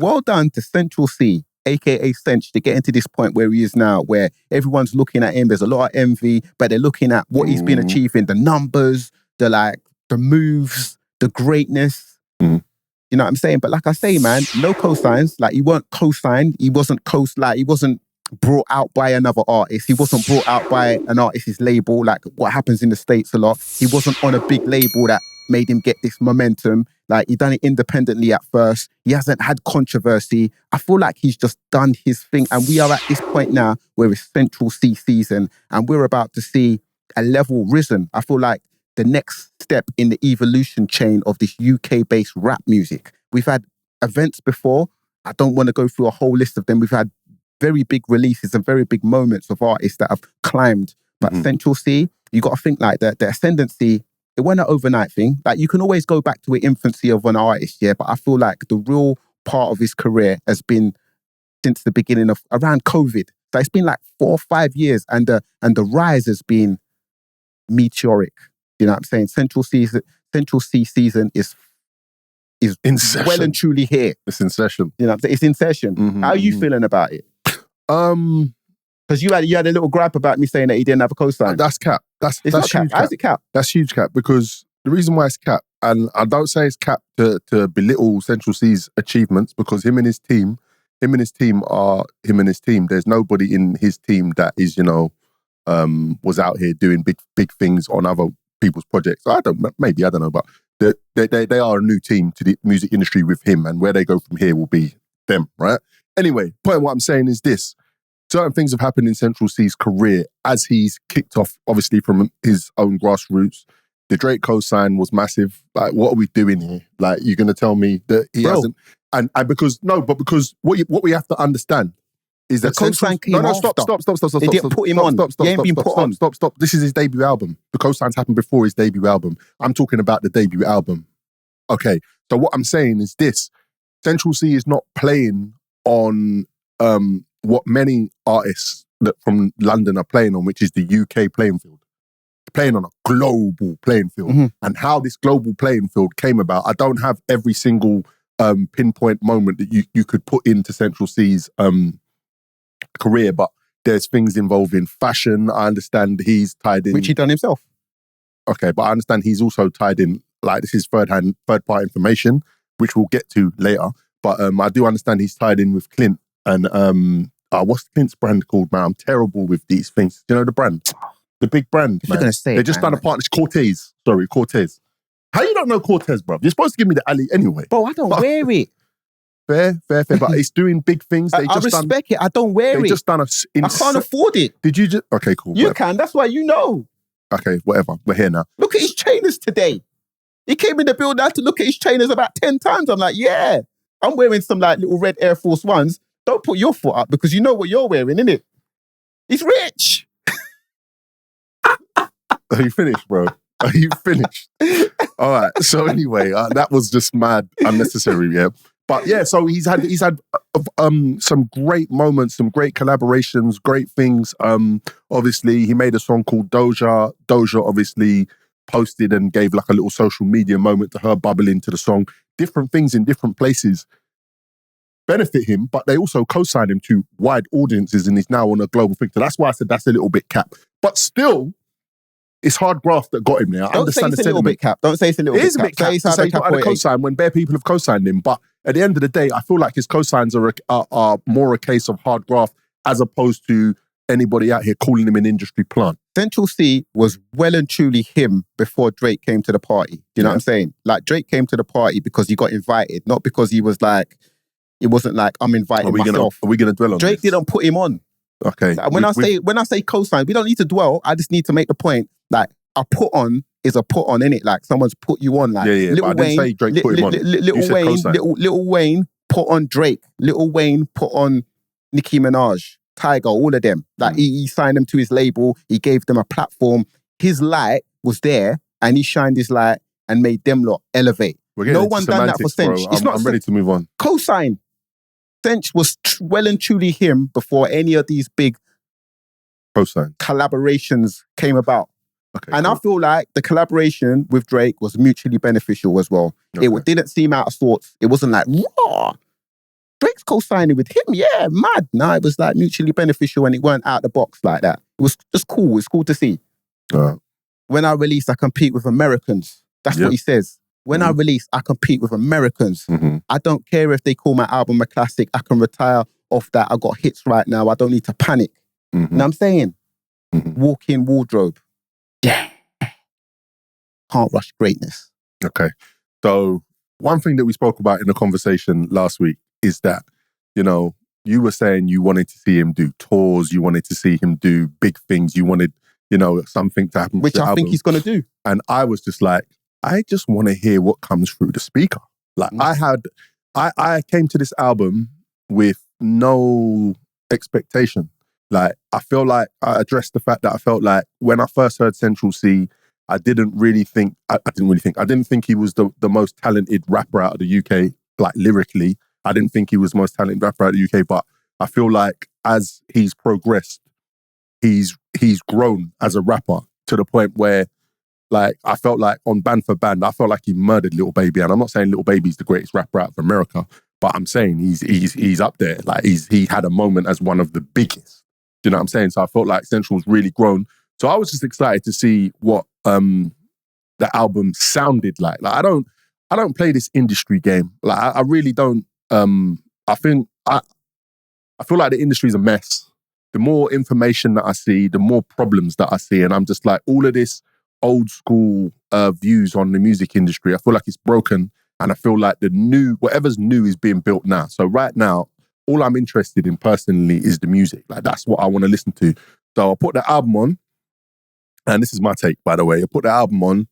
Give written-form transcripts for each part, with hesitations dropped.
well done to Central Cees, aka Cench, to get into this point where he is now, where everyone's looking at him. There's a lot of envy, but they're looking at what he's been achieving, the numbers, the moves, the greatness. You know what I'm saying? But like I say, man, no cosigns. Like, he weren't co-signed. He wasn't he wasn't brought out by another artist. He wasn't brought out by an artist's label, like what happens in the States a lot. He wasn't on a big label that made him get this momentum. Like, he done it independently at first. He hasn't had controversy. I feel like he's just done his thing. And we are at this point now where it's Central Cees season and we're about to see a level risen. I feel like the next step in the evolution chain of this UK-based rap music. We've had events before. I don't want to go through a whole list of them. We've had very big releases and very big moments of artists that have climbed. But Central Cees, you got to think like that. The ascendancy, it wasn't an overnight thing. Like, you can always go back to an infancy of an artist, yeah, but I feel like the real part of his career has been since the beginning of around COVID. So it's been like 4 or 5 years, and the rise has been meteoric. You know what I'm saying? Central Cees season is in session. Well and truly here. It's in session. You know what I'm saying? It's in session. How are you feeling about it? Because you had a little gripe about me saying that he didn't have a cosign. That's cap. That's not huge cap. cap. How's it cap? That's huge cap, because the reason why it's cap, and I don't say it's cap to belittle Central Cees' achievements, because him and his team are him and his team. There's nobody in his team that is, was out here doing big things on other people's projects. I don't know, but they are a new team to the music industry with him, and where they go from here will be them, right? Anyway, point of what I'm saying is this. Certain things have happened in Central Cees' career as he's kicked off, obviously, from his own grassroots. The Drake co-sign was massive. Like, what are we doing here? Like, you're going to tell me that he hasn't... And because what we have to understand is that... The co-sign came stop. They didn't put him on. He ain't been put on. Stop. This is his debut album. The co-signs happened before his debut album. I'm talking about the debut album. Okay, so what I'm saying is this. Central Cees is not playing on... what many artists that from London are playing on, which is the UK playing field. Playing on a global playing field. And how this global playing field came about, I don't have every single pinpoint moment that you could put into Central Cees' career, but there's things involving fashion. I understand he's tied in... Which he done himself. Okay, but I understand he's also tied in, like, this is third-party information, which we'll get to later. But I do understand he's tied in with Clint. And what's Clint's brand called, man? I'm terrible with these things. Do you know the brand? The big brand, man. They just done a partnership. Cortez. How you don't know Cortez, bro? You're supposed to give me the alley anyway. Bro, I don't wear it. Fair. But it's doing big things. I respect it. I don't wear it. They just done I can't afford it. Did you just... Okay, cool. You can. That's why you know. Okay, whatever. We're here now. Look at his trainers today. He came in the building. I had to look at his trainers about 10 times. I'm like, yeah. I'm wearing some like little red Air Force Ones. Don't put your foot up because you know what you're wearing, innit? He's rich. Are you finished, bro? Are you finished? All right. So anyway, that was just mad, unnecessary, yeah. But yeah, so he's had some great moments, some great collaborations, great things. Obviously, he made a song called Doja. Doja obviously posted and gave like a little social media moment to her, bubbling to the song. Different things in different places benefit him, but they also co-sign him to wide audiences, and he's now on a global thing. So that's why I said that's a little bit cap. But still, it's hard graft that got him there. I understand it's a little bit cap. Don't say it's a little bit cap. It is a bit cap to say he's not had a co-sign when bare people have co-signed him. But at the end of the day, I feel like his co-signs are more a case of hard graft as opposed to anybody out here calling him an industry plant. Central Cees was well and truly him before Drake came to the party. Do you know what I'm saying? Like, Drake came to the party because he got invited, not because he was like... It wasn't like, I'm inviting myself. Are we going to dwell on Drake this? didn't put him on. Okay. Like, when I say co-sign, we don't need to dwell. I just need to make the point. Like, a put on is a put on, innit? Like, someone's put you on. Like, yeah. Lil Wayne, I didn't say Drake put him on. Lil Wayne put on Drake. Lil Wayne put on Nicki Minaj, Tyga, all of them. Like, he signed them to his label. He gave them a platform. His light was there, and he shined his light and made them lot elevate. No one done that for Cench. I'm ready to move on. Co-sign. Cench was well and truly him before any of these big collaborations came about. Okay, and cool. I feel like the collaboration with Drake was mutually beneficial as well. Okay. It didn't seem out of sorts. It wasn't like, raw. Drake's co-signing with him. Yeah, mad. No, it was like mutually beneficial and it weren't out the box like that. It was just cool. It's cool to see. When I release, I compete with Americans. That's what he says. When I release, I compete with Americans. I don't care if they call my album a classic. I can retire off that. I got hits right now. I don't need to panic. You know what I'm saying? Walk-in wardrobe. Yeah. Can't rush greatness. Okay. So one thing that we spoke about in the conversation last week is that, you know, you were saying you wanted to see him do tours. You wanted to see him do big things. You wanted, you know, something to happen. Which I think he's going to do. And I was just like, I just want to hear what comes through the speaker. Like I came to this album with no expectation. Like, I feel like I addressed the fact that I felt like when I first heard Central C, I didn't think he was the most talented rapper out of the UK, like lyrically. I didn't think he was the most talented rapper out of the UK, but I feel like as he's progressed, he's grown as a rapper to the point where, like, I felt like on Band for Band, I felt like he murdered Lil Baby. And I'm not saying Lil Baby's the greatest rapper out of America, but I'm saying he's up there. Like, he had a moment as one of the biggest. Do you know what I'm saying? So I felt like Central's really grown. So I was just excited to see what the album sounded like. Like, I don't play this industry game. Like, I really don't. I feel like the industry's a mess. The more information that I see, the more problems that I see, and I'm just like, all of this old school views on the music industry, I feel like it's broken, and I feel like whatever's new is being built now. So right now, all I'm interested in personally is the music. Like, that's what I want to listen to. So I put the album on, and this is my take, by the way. I put the album on,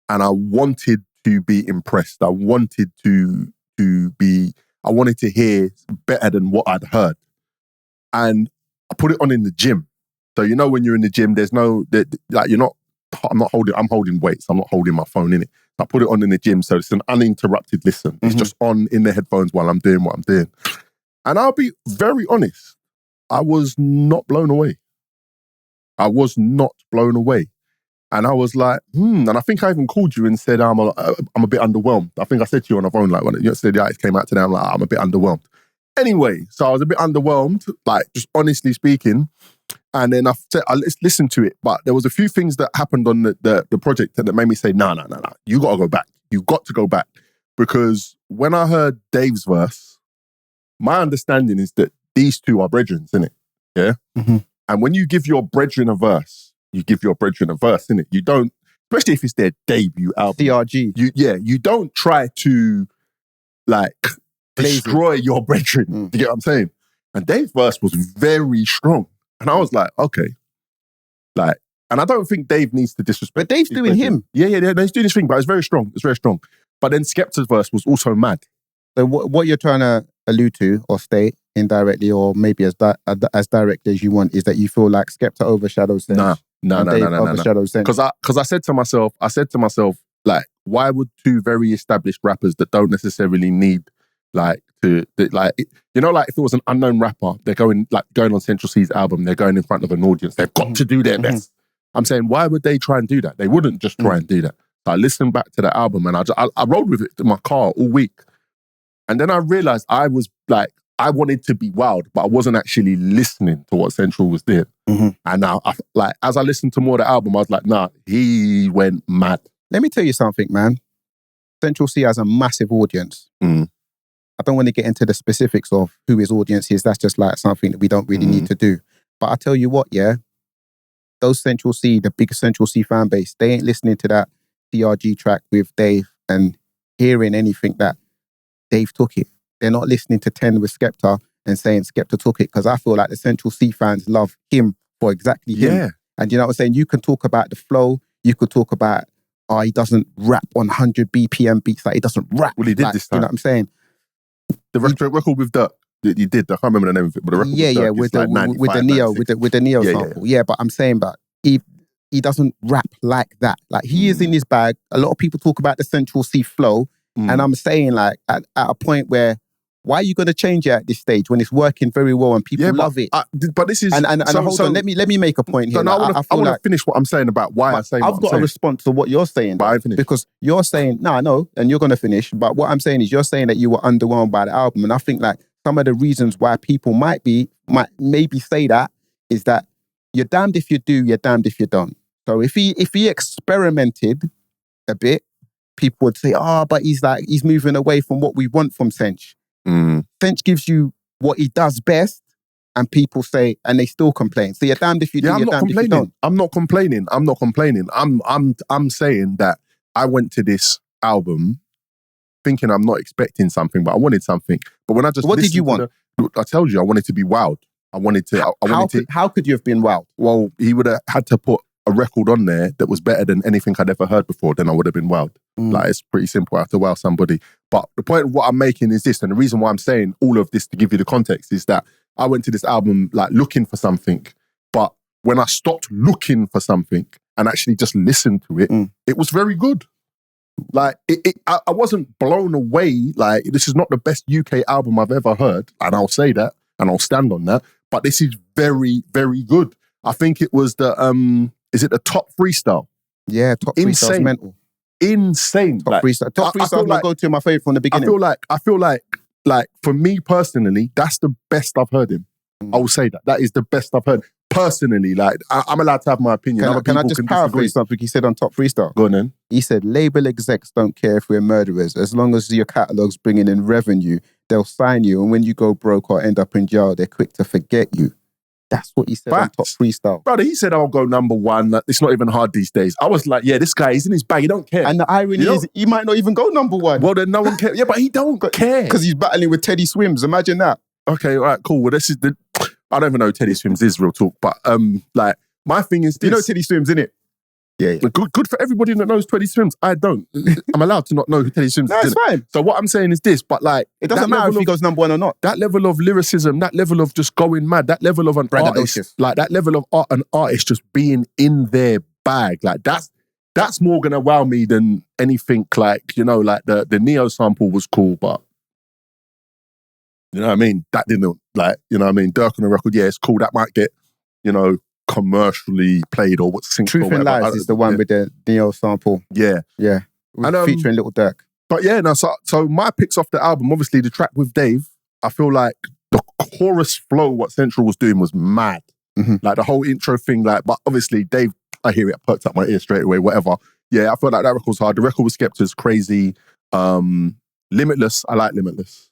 and I wanted to be impressed. I wanted to hear better than what I'd heard. And I put it on in the gym. So, you know, when you're in the gym, I'm holding weights. I'm not holding my phone in it. I put it on in the gym. So it's an uninterrupted listen. It's just on in the headphones while I'm doing what I'm doing. And I'll be very honest, I was not blown away. And I was like, and I think I even called you and said, I'm a bit underwhelmed. I think I said to you on the phone, like, when you said the artist came out today, I'm like, I'm a bit underwhelmed. Anyway, so I was a bit underwhelmed, like, just honestly speaking. And then I listened to it, but there was a few things that happened on the project that made me say, no, you got to go back. You've got to go back. Because when I heard Dave's verse, my understanding is that these two are brethren, isn't it? Yeah? And when you give your brethren a verse, you give your brethren a verse, innit? You don't, especially if it's their debut album. CRG. You don't try to, like, destroy your brethren. Do you get what I'm saying? And Dave's verse was very strong. And I was like, okay. Like, and I don't think Dave needs to disrespect. But Dave's doing him. Yeah, he's doing his thing, but it's very strong. It's very strong. But then Skepta's verse was also mad. So what you're trying to allude to or state indirectly or maybe as directly as you want is that you feel like Skepta overshadows Cench. No. Overshadows Cench. Because I said to myself, like, why would two very established rappers that don't necessarily need, like, if it was an unknown rapper, they're going on Central Cees' album, they're going in front of an audience, they've got to do their best. I'm saying, why would they try and do that? They wouldn't just try and do that. So I listened back to the album and I rode with it in my car all week. And then I realized I was like, I wanted to be wild, but I wasn't actually listening to what Central was doing. And now, as I listened to more of the album, I was like, nah, he went mad. Let me tell you something, man. Central C has a massive audience. I don't want to get into the specifics of who his audience is. That's just like something that we don't really need to do. But I tell you what, yeah, those Central C, the big Central C fan base, they ain't listening to that CRG track with Dave and hearing anything that Dave took it. They're not listening to 10 with Skepta and saying Skepta took it, because I feel like the Central C fans love him for exactly him. Yeah. And you know what I'm saying? You can talk about the flow. You could talk about, he doesn't rap on 100 BPM beats. Like, he doesn't rap. Well, he did this time. You know what I'm saying? The record with Dirk, you did. I can't remember the name of it, but the record with the Neo sample. Yeah, but I'm saying that he doesn't rap like that. Like, he is in his bag. A lot of people talk about the Central C flow. And I'm saying, like, at a point where, why are you going to change it at this stage when it's working very well and people love it? But this is... And hold on, let me make a point here. No, I want to finish what I'm saying about why I say what I'm saying. I've got a response to what you're saying. Because you're saying, no, and you're going to finish. But what I'm saying is, you're saying that you were underwhelmed by the album. And I think, like, some of the reasons why people might maybe say that is that you're damned if you do, you're damned if you don't. So if he experimented a bit, people would say, but he's moving away from what we want from Cench. Cench gives you what he does best, and people say, and they still complain. So you're damned if you do, you're damned if you don't. I'm not complaining. I'm saying that I went to this album thinking I'm not expecting something, but I wanted something. But when I just what did you want? I told you I wanted to be wowed. How could you have been wowed? Well, he would have had to put a record on there that was better than anything I'd ever heard before. Then I would have been wowed. Like, it's pretty simple. I have to wow somebody. But the point of what I'm making is this, and the reason why I'm saying all of this to give you the context is that I went to this album like looking for something, but when I stopped looking for something and actually just listened to it, it was very good. Like, I wasn't blown away. Like, this is not the best UK album I've ever heard, and I'll say that, and I'll stand on that, but this is very, very good. I think it was the, is it the Top Freestyle? Yeah, Top Freestyle's mental. Insane. Top Freestyle my go-to, my favourite from the beginning. I feel like for me personally, that's the best I've heard him. I will say that. That is the best I've heard. Personally, like, I'm allowed to have my opinion. Can I just paraphrase something he said on Top Freestyle? Go on then. He said, label execs don't care if we're murderers. As long as your catalogue's bringing in revenue, they'll sign you. And when you go broke or end up in jail, they're quick to forget you. That's what he said on Top Freestyle. Brother, he said, I'll go number one. It's not even hard these days. I was like, yeah, this guy, he's in his bag. He don't care. And the irony is, he might not even go number one. Well, then no one cares. Yeah, but he don't care. Because he's battling with Teddy Swims. Imagine that. Okay, all right, cool. Well, this is I don't even know who Teddy Swims is, real talk. But like, my thing is this. You know Teddy Swims, innit? Yeah. Good for everybody that knows Teddy Swims. I don't. I'm allowed to not know who Teddy Swims is. No, it's fine. So what I'm saying is this, but like, it doesn't matter if he goes number one or not. That level of lyricism, that level of just going mad, that level of an artist, like that level of an artist just being in their bag, like that's more gonna wow me than anything. Like, you know, like the Neo sample was cool, but you know what I mean? That didn't, like, you know what I mean? Dirk on the record, yeah, it's cool. That might get, you know, commercially played or what's synced. Truth and Lies is the one with the Neo sample. Yeah. Yeah. And, featuring Little Dirk. But yeah, no, so my picks off the album, obviously the track with Dave, I feel like the chorus flow, what Central was doing was mad. Like the whole intro thing, like, but obviously Dave, I hear it, perked up my ear straight away, whatever. Yeah, I feel like that record was hard. The record with Skepta's crazy. Limitless, I like Limitless.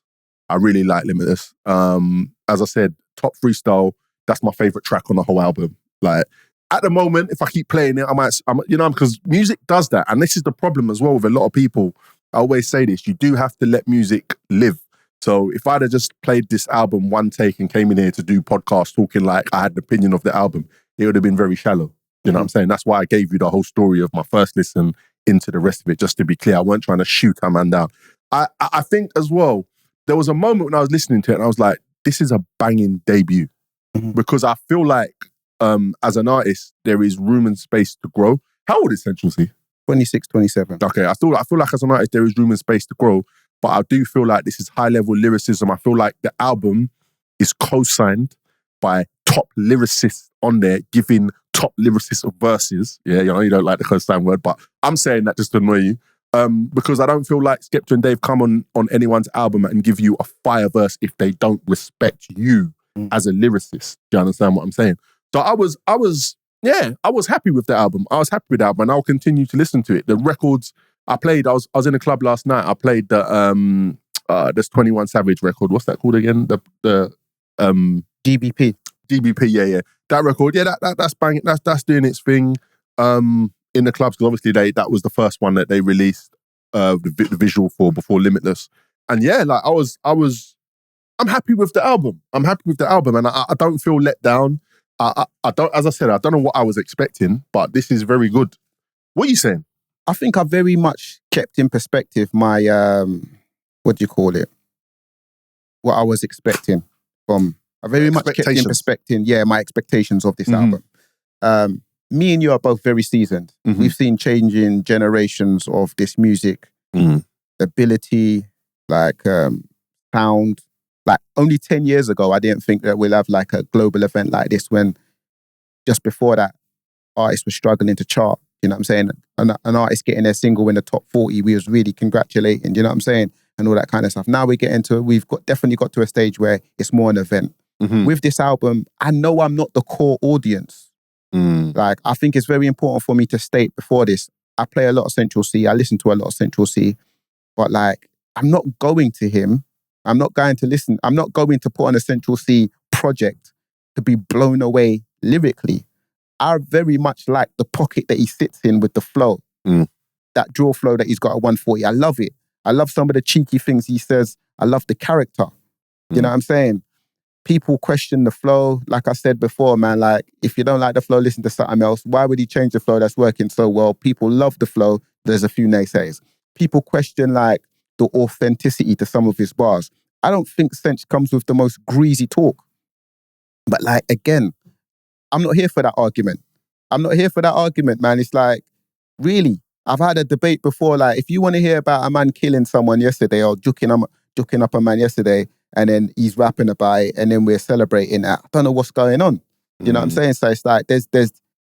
I really like Limitless. As I said, Top Freestyle, that's my favorite track on the whole album. Like, at the moment, if I keep playing it, because music does that. And this is the problem as well with a lot of people. I always say this, you do have to let music live. So if I'd have just played this album one take and came in here to do podcasts talking like I had an opinion of the album, it would have been very shallow. You know what I'm saying? That's why I gave you the whole story of my first listen into the rest of it, just to be clear. I weren't trying to shoot a man down. I think as well, there was a moment when I was listening to it and I was like, this is a banging debut. Because I feel like as an artist, there is room and space to grow. How old is Central Cees? 26, 27. Okay, I feel like as an artist, there is room and space to grow. But I do feel like this is high-level lyricism. I feel like the album is co-signed by top lyricists on there, giving top lyricists verses. Yeah, you know, you don't like the co-sign word, but I'm saying that just to annoy you. Because I don't feel like Skepta and Dave come on anyone's album and give you a fire verse if they don't respect you as a lyricist. Do you understand what I'm saying? So I was happy with the album. I was happy with the album, and I'll continue to listen to it. The records I played, I was in a club last night. I played the this 21 Savage record. What's that called again? The GBP. GBP, yeah. That record, yeah, that's banging. That's doing its thing. In the clubs, because obviously that was the first one that they released the visual for before Limitless. And yeah, like I'm happy with the album. I'm happy with the album, and I don't feel let down. I don't, as I said, I don't know what I was expecting, but this is very good. What are you saying? I think I very much kept in perspective my what do you call it? What I was expecting from. I very much kept in perspective, my expectations of this album. Me and you are both very seasoned. We've seen changing generations of this music, ability, like sound. Like only 10 years ago, I didn't think that we'll have like a global event like this when just before that, artists were struggling to chart. You know what I'm saying? An artist getting their single in the top 40, we was really congratulating. You know what I'm saying? and all that kind of stuff. Now we've definitely got to a stage where it's more an event. With this album, I know I'm not the core audience. Like, I think it's very important for me to state before this, I play a lot of Central C, I listen to a lot of Central C, but like, I'm not going to him. I'm not going to listen. I'm not going to put on a Central C project to be blown away lyrically. I very much like the pocket that he sits in with the flow. That draw flow that he's got at 140. I love it. I love some of the cheeky things he says. I love the character. You know what I'm saying? People question the flow. Like I said before, man, like, if you don't like the flow, listen to something else. Why would he change the flow that's working so well? People love the flow. There's a few naysayers. People question, like, the authenticity to some of his bars. I don't think Cench comes with the most greasy talk. But, like, again, I'm not here for that argument. I'm not here for that argument, man. It's like, really, I've had a debate before. Like, if you want to hear about a man killing someone yesterday or juking up a man yesterday, and then he's rapping about it, and then we're celebrating that, I don't know what's going on. You know what I'm saying? So it's like, there's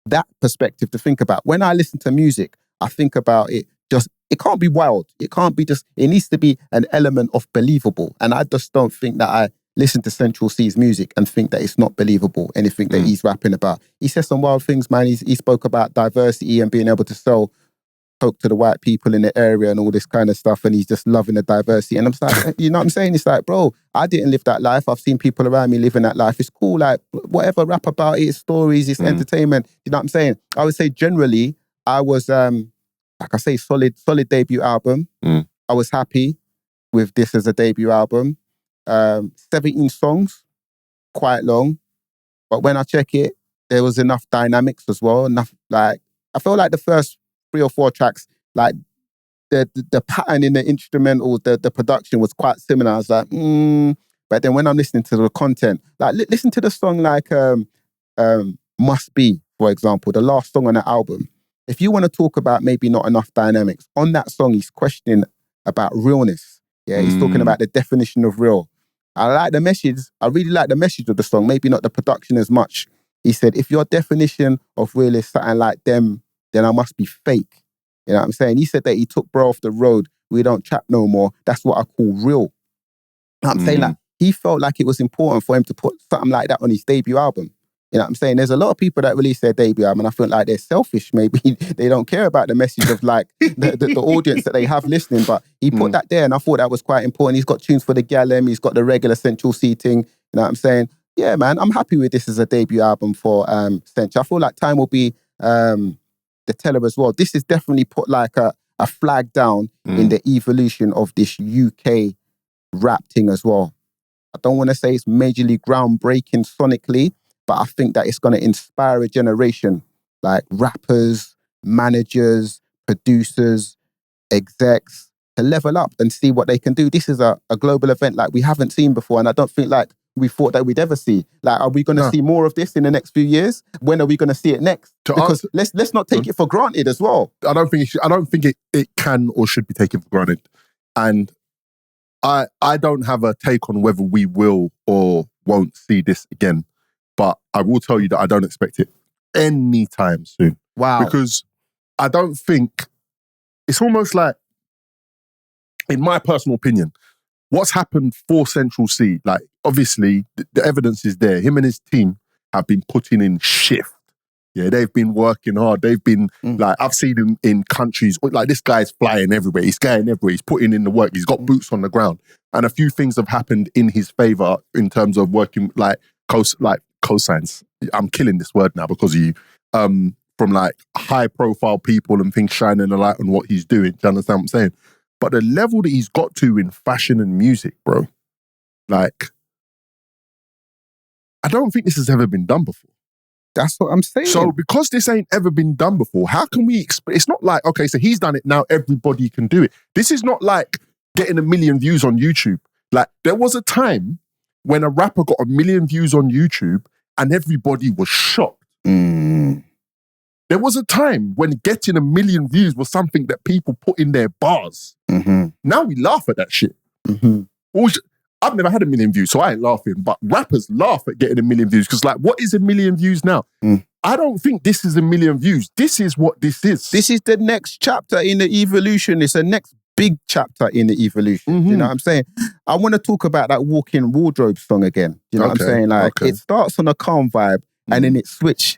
that perspective to think about. When I listen to music, I think about it it can't be wild. It can't be it needs to be an element of believable. And I just don't think that I listen to Central Cees music and think that it's not believable, anything that he's rapping about. He says some wild things, man. He spoke about diversity and being able to sell coke to the white people in the area and all this kind of stuff, and he's just loving the diversity. And I'm like, you know what I'm saying? It's like, bro, I didn't live that life. I've seen people around me living that life. It's cool, like, whatever, rap about it, it's stories, it's entertainment. You know what I'm saying? I would say generally, I was, like I say, solid debut album. I was happy with this as a debut album. 17 songs, quite long. But when I check it, there was enough dynamics as well. Enough, like, I feel like the first 3 or 4 tracks, like the pattern in the instrumental, the production was quite similar. I was like, But then when I'm listening to the content, like listen to the song like Must Be, for example, the last song on the album. If you want to talk about maybe not enough dynamics, on that song, he's questioning about realness. Yeah, he's talking about the definition of real. I like the message. I really like the message of the song, maybe not the production as much. He said, if your definition of real is something like them, then I must be fake. You know what I'm saying? He said that he took bro off the road. We don't chat no more. That's what I call real. You know what I'm saying? Like, he felt like it was important for him to put something like that on his debut album. You know what I'm saying? There's a lot of people that release their debut album and I feel like they're selfish. Maybe they don't care about the message of like the audience that they have listening, but he put that there and I thought that was quite important. He's got tunes for the Gallem. He's got the regular Central seating. You know what I'm saying? Yeah, man, I'm happy with this as a debut album for Cench. I feel like time will be the teller as well. This is definitely put like a flag down in the evolution of this UK rap thing as well. I don't want to say it's majorly groundbreaking sonically, but I think that it's going to inspire a generation, like rappers, managers, producers, execs, to level up and see what they can do. This is a global event like we haven't seen before, and I don't think like we thought that we'd ever see. Like, are we going to see more of this in the next few years? When are we going to see it next? Because let's not take it for granted as well. I don't think it can or should be taken for granted. And I don't have a take on whether we will or won't see this again. But I will tell you that I don't expect it anytime soon. Wow. Because I don't think, it's almost like, in my personal opinion, what's happened for Central C, like, obviously, the evidence is there. Him and his team have been putting in shift. Yeah, they've been working hard. They've been, like, I've seen him in countries, like, this guy's flying everywhere. He's going everywhere. He's putting in the work. He's got boots on the ground. And a few things have happened in his favor in terms of working, like cosigns. I'm killing this word now because of you. From, like, high-profile people and things shining a light on what he's doing. Do you understand what I'm saying? But the level that he's got to in fashion and music, bro, like, I don't think this has ever been done before. That's what I'm saying. So because this ain't ever been done before, how can we it's not like, okay, so he's done it, now everybody can do it. This is not like getting 1 million views on YouTube. Like, there was a time when a rapper got 1 million views on YouTube and everybody was shocked. There was a time when getting 1 million views was something that people put in their bars. Now we laugh at that shit. I've never had 1 million views, so I ain't laughing. But rappers laugh at getting 1 million views because, like, what is 1 million views now? I don't think this is 1 million views. This is what this is. This is the next chapter in the evolution. It's the next big chapter in the evolution. You know what I'm saying? I want to talk about that Walk-in Wardrobe song again. You know what I'm saying? Like, it starts on a calm vibe and then it switches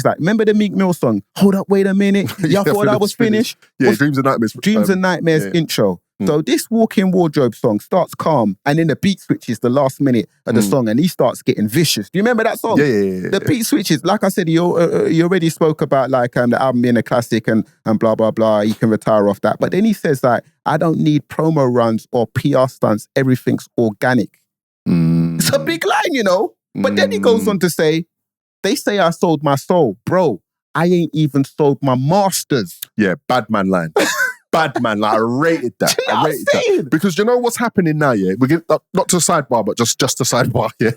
like, remember the Meek Mill song? Hold up, wait a minute. Y'all thought I was finished? Yeah, Dreams and Nightmares. Dreams and Nightmares intro. So this Walk-in Wardrobe song starts calm and then the beat switches the last minute of the song and he starts getting vicious. Do you remember that song? Yeah. The beat switches. Like I said, you already spoke about like the album being a classic and blah, blah, blah. You can retire off that. But then he says like, I don't need promo runs or PR stunts. Everything's organic. It's a big line, you know? But then he goes on to say, they say I sold my soul. Bro, I ain't even sold my masters. Yeah, bad man line. Bad man, like I rated that. You know I rated that. Because you know what's happening now, yeah? We get not to sidebar, but just a sidebar, yeah.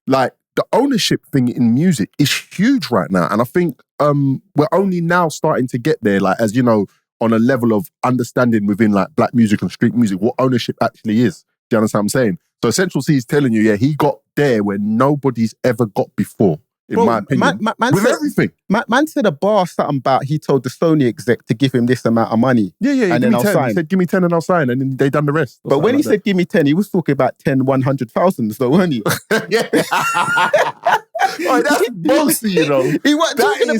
Like the ownership thing in music is huge right now. And I think we're only now starting to get there, like, as you know, on a level of understanding within like black music and street music, what ownership actually is. Do you understand what I'm saying? So Central Cees telling you, yeah, he got there where nobody's ever got before. In my opinion, man with said, everything. Man said a bar something about he told the Sony exec to give him this amount of money. Yeah. And then I'll 10. sign. He said, give me 10 and I'll sign. And then they done the rest. But when he said, give me 10, he was talking about 10, 100,000s though, weren't he? Yeah. Oh, that's bossy, you know. He weren't talking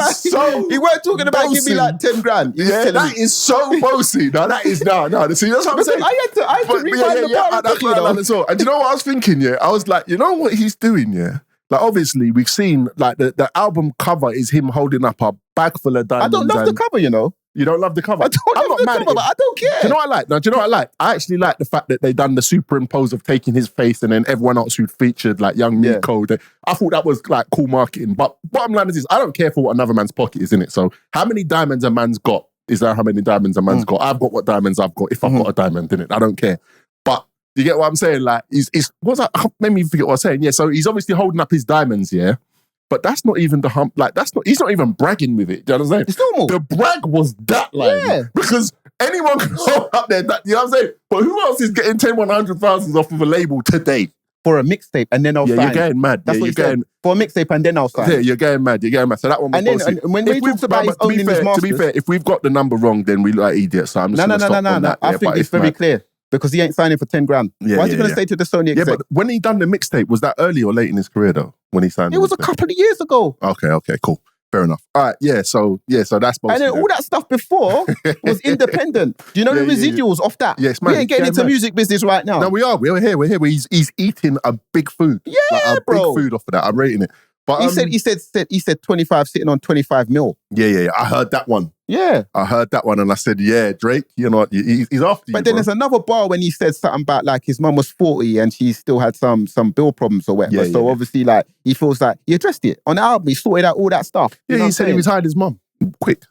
about give me like 10 grand. Yeah, that is so bossy. No, that is, no. See, that's what I'm saying. I had to rewind the bar. That's what I like. And do you know what I was thinking, yeah? I was like, you know what he's doing, yeah? Like, obviously, we've seen, like, the album cover is him holding up a bag full of diamonds. I don't love the cover, you know. You don't love the cover? I'm not mad at it, but I don't care. Do you know what I like? No, do you know what I like? I actually like the fact that they done the superimpose of taking his face and then everyone else who featured, like, Young Miko. I thought that was, like, cool marketing. But bottom line is this, I don't care for what another man's pocket is, in it. So how many diamonds a man's got is that how many diamonds a man's got? I've got what diamonds I've got if I've got a diamond, in it. I don't care. But you get what I'm saying? Like, what's that? Made me forget what I was saying. Yeah, so he's obviously holding up his diamonds, yeah? But that's not even the hump. Like, he's not even bragging with it. Do you know what I'm saying? It's normal. The brag was that line. Yeah. Because anyone can hold up there. You know what I'm saying? But who else is getting 10, 100,000 off of a label today? For a mixtape and then I'll sign. Yeah, you're getting mad. That's what you're getting. For a mixtape and then I'll sign. Yeah, you're getting mad. So that one was and then when we talked about his owning his masters. To be fair, if we've got the number wrong, then we like idiots. So I'm just going to stop on that. I think it's very clear. Because he ain't signing for 10 grand. Why is he going to stay to the Sony exec? Yeah, but when he done the mixtape, was that early or late in his career though? When he signed it was a couple of years ago. Okay, cool. Fair enough. All right, so that's mostly. And then all that stuff before was independent. Do you know the residuals off that? Yes, man. We ain't getting into music business right now. No, we are. We're here. He's eating a big food. Yeah, like a bro. big food off of that. I'm rating it. But he said 25 sitting on 25 mil. Yeah. I heard that one. Yeah. I heard that one and I said, yeah, Drake, you know, he's after you. But then there's another bar when he said something about like his mum was 40 and she still had some bill problems or whatever. So obviously like he feels like he addressed it. On the album, he sorted out all that stuff. Yeah, he said he retired his mum. Quick.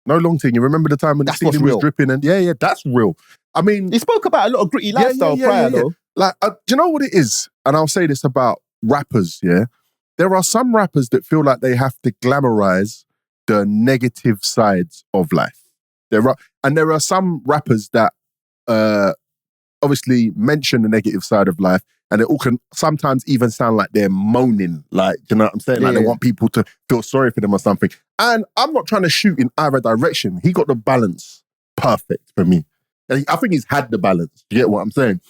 No long thing. You remember the time when the ceiling was dripping and yeah, that's real. I mean... He spoke about a lot of gritty lifestyle prior though. Like, do you know what it is? And I'll say this about rappers, yeah? There are some rappers that feel like they have to glamorize the negative sides of life. There are some rappers that obviously mention the negative side of life, and it all can sometimes even sound like they're moaning, like, you know what I'm saying? Like they want people to feel sorry for them or something. And I'm not trying to shoot in either direction. He got the balance perfect for me. And I think he's had the balance. You get what I'm saying?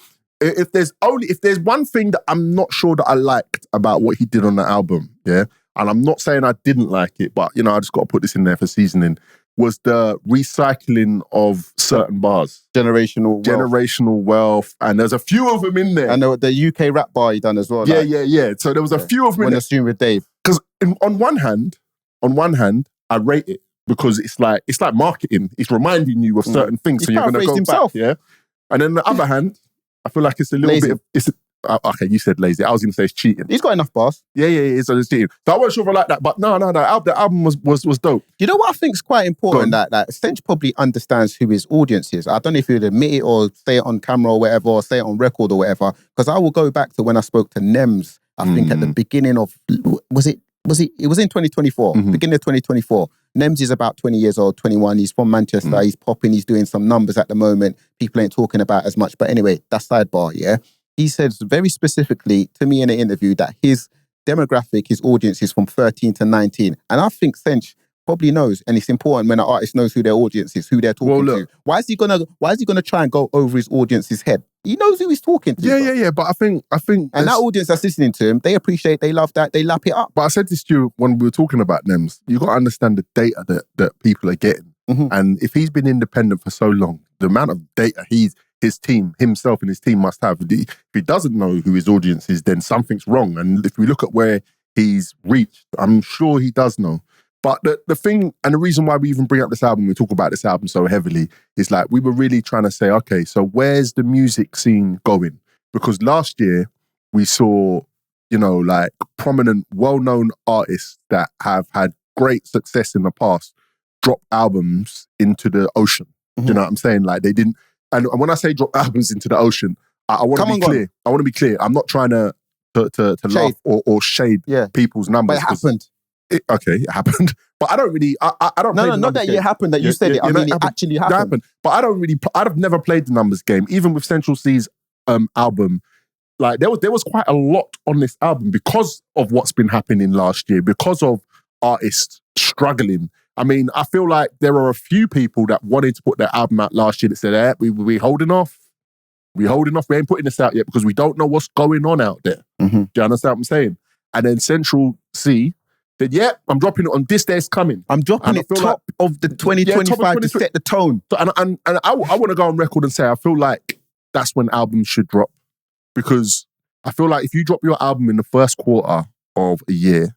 If there's one thing that I'm not sure that I liked about what he did on the album, yeah, and I'm not saying I didn't like it, but you know, I just got to put this in there for seasoning, was the recycling of certain bars. Generational wealth. And there's a few of them in there. And the UK rap bar he done as well. Yeah. So there was a few of them in there. When with Dave. Because on one hand, I rate it because it's like marketing. It's reminding you of certain things. So you're going to go himself. Back, yeah. And then the other hand, I feel like it's a little bit of... okay, you said lazy. I was going to say it's cheating. He's got enough bars. Yeah, so it's cheating. So I wasn't sure if I like that, but no, the album was dope. You know what I think is quite important? That Cench probably understands who his audience is. I don't know if he'd admit it or say it on camera or whatever, or say it on record or whatever, because I will go back to when I spoke to Nems, I think at the beginning of... It was in 2024, beginning of 2024. Nems is about 20 years old, 21. He's from Manchester. He's popping. He's doing some numbers at the moment. People ain't talking about as much. But anyway, that's sidebar, yeah? He says very specifically to me in an interview that his demographic, his audience is from 13 to 19. And I think Cench probably knows, and it's important when an artist knows who their audience is, who they're talking to. Why is he gonna try and go over his audience's head? He knows who he's talking to. Yeah. But I think, and that audience that's listening to him, they appreciate, they love that, they lap it up. But I said this to you when we were talking about NEMS. You got to understand the data that people are getting, and if he's been independent for so long, the amount of data himself and his team must have. If he doesn't know who his audience is, then something's wrong. And if we look at where he's reached, I'm sure he does know. But the thing, and the reason why we even bring up this album, we talk about this album so heavily, is like we were really trying to say, okay, so where's the music scene going? Because last year we saw, like prominent, well-known artists that have had great success in the past drop albums into the ocean. Do you know what I'm saying? Like they didn't, and when I say drop albums into the ocean, I want to be clear. I want to be clear. I'm not trying to laugh or shade people's numbers. But it happened. It happened. But I don't really, I don't play the not that game. it happened, that you said it. I mean, it actually happened. But I don't really, I've never played the numbers game. Even with Central Cees album, like there was quite a lot on this album because of what's been happening last year, because of artists struggling. I mean, I feel like there are a few people that wanted to put their album out last year that said, we holding off. We ain't putting this out yet because we don't know what's going on out there. Do you understand what I'm saying? And then Central Cees said, I'm dropping it on this day, it's coming. I'm dropping it top of the 2025 to set the tone. So, and I want to go on record and say, I feel like that's when albums should drop. Because I feel like if you drop your album in the first quarter of a year,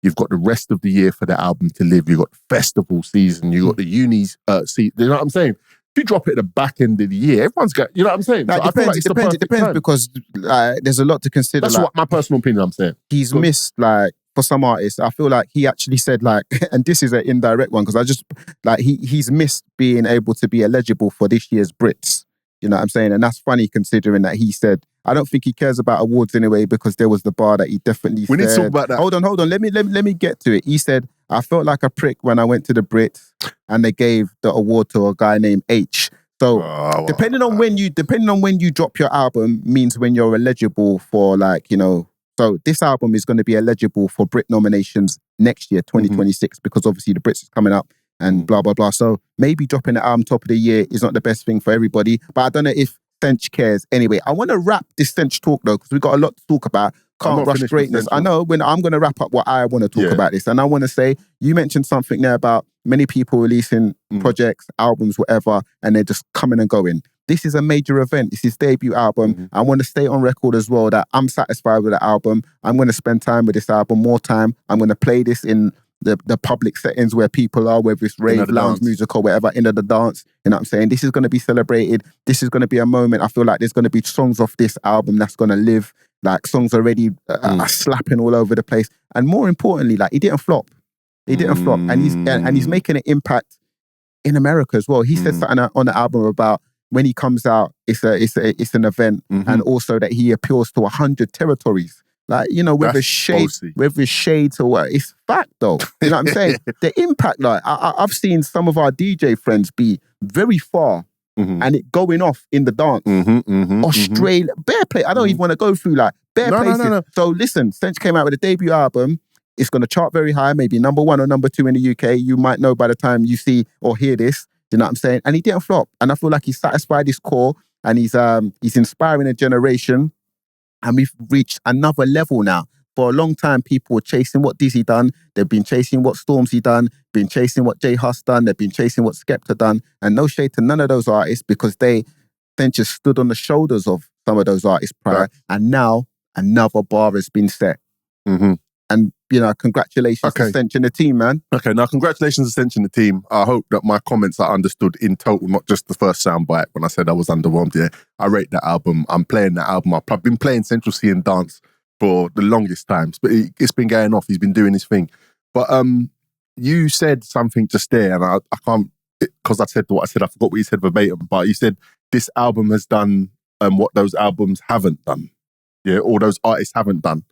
you've got the rest of the year for the album to live. You've got the festival season, you've got the unis season. You know what I'm saying? If you drop it at the back end of the year, everyone's got, you know what I'm saying? Like, so it depends because there's a lot to consider. That's what my personal opinion I'm saying. He's missed, like, for some artists, I feel like he actually said, like, and this is an indirect one, because I just, like, he's missed being able to be eligible for this year's Brits. You know what I'm saying? And that's funny considering that he said, I don't think he cares about awards anyway, because there was the bar that he definitely said. We need to talk about that. Hold on. Let me get to it. He said, I felt like a prick when I went to the Brits and they gave the award to a guy named Aitch. So depending on when you drop your album means when you're eligible for, like, so this album is going to be eligible for Brit nominations next year, 2026, because obviously the Brits is coming up and blah, blah, blah. So maybe dropping the album top of the year is not the best thing for everybody, but I don't know if Cench cares. Anyway, I want to wrap this Cench talk though, because we've got a lot to talk about. Can't rush greatness. I know when I'm going to wrap up what I want to talk about this. And I want to say, you mentioned something there about many people releasing projects, albums, whatever, and they're just coming and going. This is a major event. It's his debut album. I want to stay on record as well that I'm satisfied with the album. I'm going to spend time with this album, more time. I'm going to play this in the public settings where people are, whether it's rave, lounge music or whatever, into the dance. You know what I'm saying? This is going to be celebrated. This is going to be a moment. I feel like there's going to be songs off this album that's going to live. Like, songs already are slapping all over the place. And more importantly, like, he didn't flop. He didn't flop. And he's making an impact in America as well. He said something on the album about when he comes out, it's an event, and also that he appeals to 100 territories. Like, whether it's shades or what, it's fact though. You know what I'm saying? The impact, like, I've seen some of our DJ friends be very far and it going off in the dance. Australia, bare place. I don't even want to go through, like, bare places. No. So listen, Cench came out with a debut album. It's going to chart very high, maybe number 1 or number 2 in the UK. You might know by the time you see or hear this. You know what I'm saying? And he didn't flop. And I feel like he's satisfied his core, and he's inspiring a generation. And we've reached another level now. For a long time, people were chasing what Dizzy done. They've been chasing what Stormzy done, been chasing what J Hus done. They've been chasing what Skepta done. And no shade to none of those artists, because they then just stood on the shoulders of some of those artists prior. Right. And now another bar has been set. And, congratulations to Cench and the team, man. Okay, now congratulations to Cench and the team. I hope that my comments are understood in total, not just the first soundbite when I said I was underwhelmed. Yeah, I rate that album. I'm playing that album up. I've been playing Central Cees and Dance for the longest times, but it's been going off. He's been doing his thing. But you said something just there, and I can't, because I said what I said, I forgot what you said verbatim, but you said this album has done what those albums haven't done. Yeah, or those artists haven't done.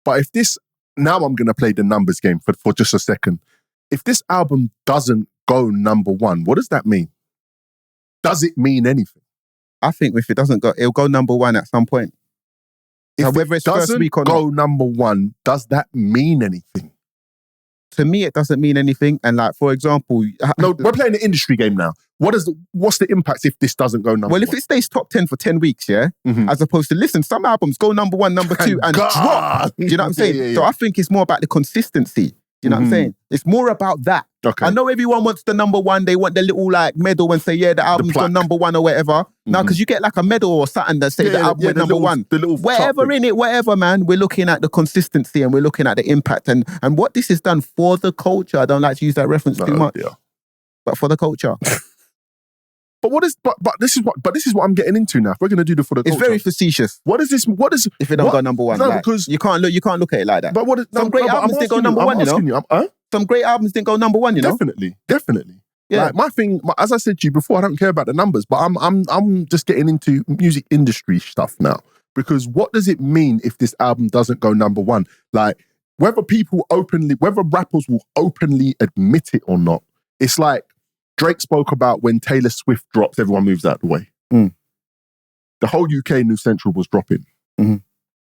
But if this, now I'm going to play the numbers game for just a second. If this album doesn't go number 1, what does that mean? Does it mean anything? I think if it doesn't go, it'll go number 1 at some point. If whether it doesn't go number 1, does that mean anything? to me, it doesn't mean anything. And like, for example, no, we're playing the industry game now. What's the impact if this doesn't go number one? Well, if it stays top 10 for 10 weeks, yeah, as opposed to, listen, some albums go number one, number two, and drop. Do you know what I'm saying? Yeah. So I think it's more about the consistency. Do you know what I'm saying? It's more about that. Okay. I know everyone wants the number one. They want the little like medal and say, yeah, the album's gone number one or whatever. No, because you get like a medal or something that say the album went number one. The little whatever in it, whatever, man. We're looking at the consistency and we're looking at the impact and what this has done for the culture. I don't like to use that reference too much, but for the culture. But this is what I'm getting into now. If we're gonna do the for the culture, it's very facetious. What is if it don't go number one? No, like, because you can't look at it like that. But some great albums didn't go number one, you know. Some great albums didn't go number one, you know. Definitely. Yeah. Like my thing, as I said to you before, I don't care about the numbers, but I'm just getting into music industry stuff now. Because what does it mean if this album doesn't go number one? Like whether rappers will openly admit it or not, it's like Drake spoke about when Taylor Swift drops, everyone moves out the way. The whole UK knew Central was dropping.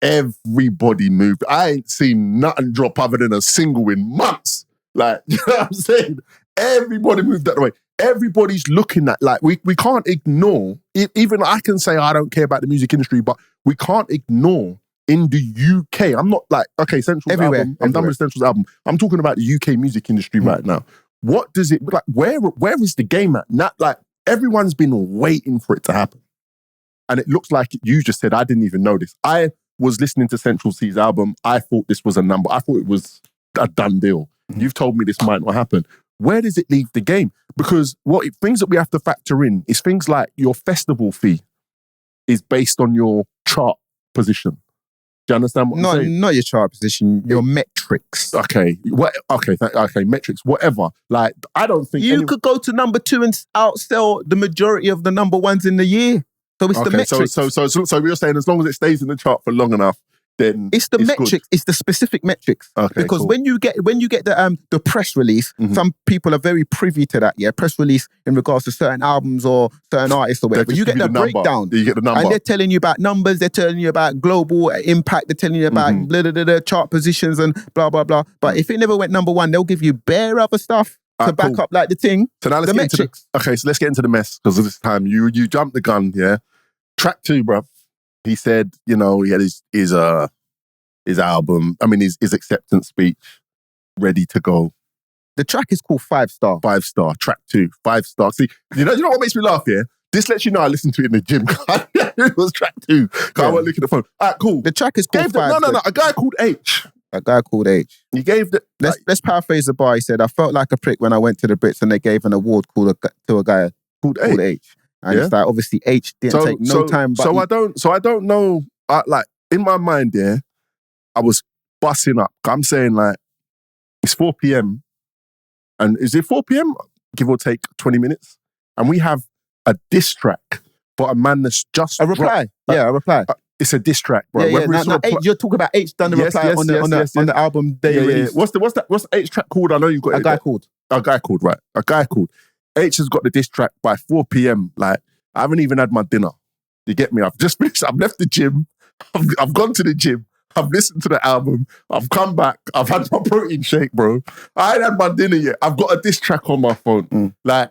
Everybody moved. I ain't seen nothing drop other than a single in months. Like, you know what I'm saying? Everybody moved out the way. Everybody's looking at, like, we can't ignore, even I can say I don't care about the music industry, but we can't ignore in the UK. I'm not like, okay, Central's album, I'm done with Central's album. I'm talking about the UK music industry right now. What does it, like, where is the game at? Not like, everyone's been waiting for it to happen. And it looks like you just said, I didn't even know this. I was listening to Central Cees' album. I thought this was a number. I thought it was a done deal. You've told me this might not happen. Where does it leave the game? Because things that we have to factor in is things like your festival fee is based on your chart position. Do you understand what I'm saying? Not your chart position, your metrics. Okay. Okay, metrics, whatever. Like, I don't think... You could go to number 2 and outsell the majority of the number ones in the year. So it's the metrics. So you're saying as long as it stays in the chart for long enough, then it's the metrics. Good. It's the specific metrics. Okay, because cool. when you get the press release, some people are very privy to that. Yeah, press release in regards to certain albums or certain artists or whatever. You get the breakdown. You get the number, and they're telling you about numbers. They're telling you about global impact. They're telling you about blah, blah, blah, blah, chart positions and blah blah blah. But if it never went number one, they'll give you bare other stuff to back up like the thing. So now let's get metrics. So let's get into the mess because this time you jumped the gun. Yeah. Track 2, bruv. He said, you know, he had his album, his acceptance speech ready to go. The track is called 5 Star. 5 Star, track 2, 5 Star. See, you know what makes me laugh here? This lets you know I listened to it in the gym. It was track 2. I won't look at the phone. All right, cool. The track is called 5 Star. No, a guy called Aitch. A guy called Aitch. He gave the... Let's paraphrase the bar. He said, I felt like a prick when I went to the Brits and they gave an award to a guy called Aitch. And it's like, obviously, Aitch didn't take no time. But I don't know. Like, in my mind, I was bussing up. I'm saying, like, it's 4 p.m. And is it 4 p.m? Give or take 20 minutes? And we have a diss track for a man that's just... A reply. A reply. It's a diss track, bro. Yeah, you're talking about Aitch done the reply on the album they released. What's the Aitch track called? I know you've got A Guy Called. A Guy Called, right. A Guy Called. Aitch has got the diss track by 4 p.m. Like, I haven't even had my dinner. You get me? I've just finished. I've left the gym. I've gone to the gym. I've listened to the album. I've come back. I've had my protein shake, bro. I ain't had my dinner yet. I've got a diss track on my phone. Like,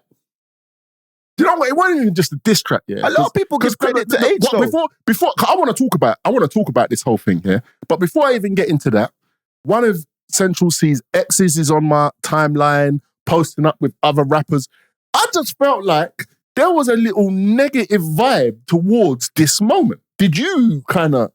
you know what? It wasn't even just a diss track, yeah. A lot of people give credit to Aitch, though. Before, I want to talk about this whole thing, yeah. But before I even get into that, one of Central Cees' exes is on my timeline, posting up with other rappers. I just felt like there was a little negative vibe towards this moment. Did you kind of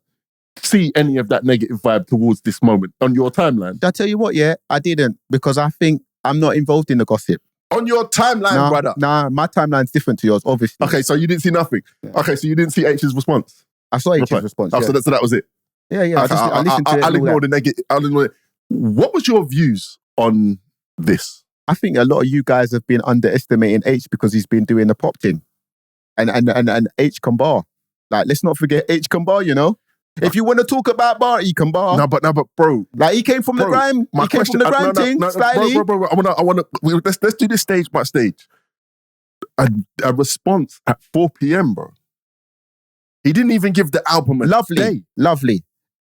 see any of that negative vibe towards this moment on your timeline? Did I tell you what? Yeah, I didn't, because I think I'm not involved in the gossip. On your timeline, brother? Nah, my timeline's different to yours, obviously. Okay, so you didn't see nothing. Yeah. Okay, so you didn't see Aitch's response. I saw Aitch's response. Oh, so that was it. Yeah. Okay, I listened to it. I'll ignore the negative. What was your views on this? I think a lot of you guys have been underestimating Aitch because he's been doing the pop thing. And Aitch can bar. Like, let's not forget Aitch can bar, you know? If you want to talk about bar, he can bar. No, but bro. Like, he came from the grime. He came from the grime thing, slightly. Bro. Let's do this stage by stage. A response at 4 p.m, bro. He didn't even give the album a day. Lovely,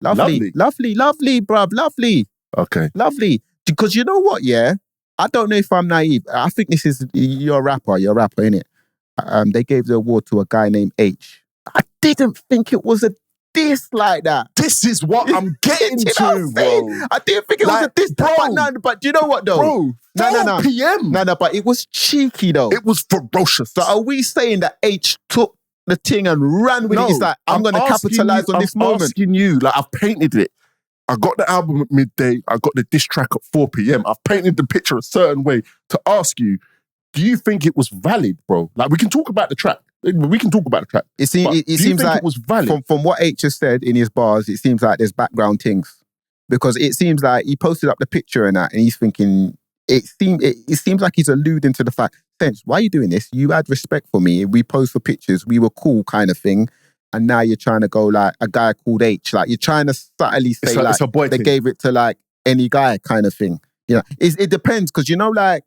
bruv. Lovely. Okay. Lovely. Because you know what, yeah? I don't know if I'm naive. I think this is, you're a rapper, innit? They gave the award to a guy named Aitch. I didn't think it was a diss like that. This is what I'm getting to, bro. I didn't think it was a diss, bro. But you know what, though? Bro, 4 p.m. No, but it was cheeky, though. It was ferocious. So are we saying that Aitch took the thing and ran with it? It's like, I'm going to capitalize on this moment. I'm asking you, like, I've painted it. I got the album at midday. I got the diss track at 4 p.m. I've painted the picture a certain way to ask you, do you think it was valid, bro? Like, we can talk about the track. It seems like it was valid? From what Aitch has said in his bars, it seems like there's background things. Because it seems like he posted up the picture and that, and he's thinking, it seems like he's alluding to the fact, Cench, why are you doing this? You had respect for me. We posed for pictures. We were cool, kind of thing. And now you're trying to go like a guy called Aitch. Like, you're trying to subtly say it's a boy they thing. gave it to like any guy, kind of thing. You know, it depends, because you know, like,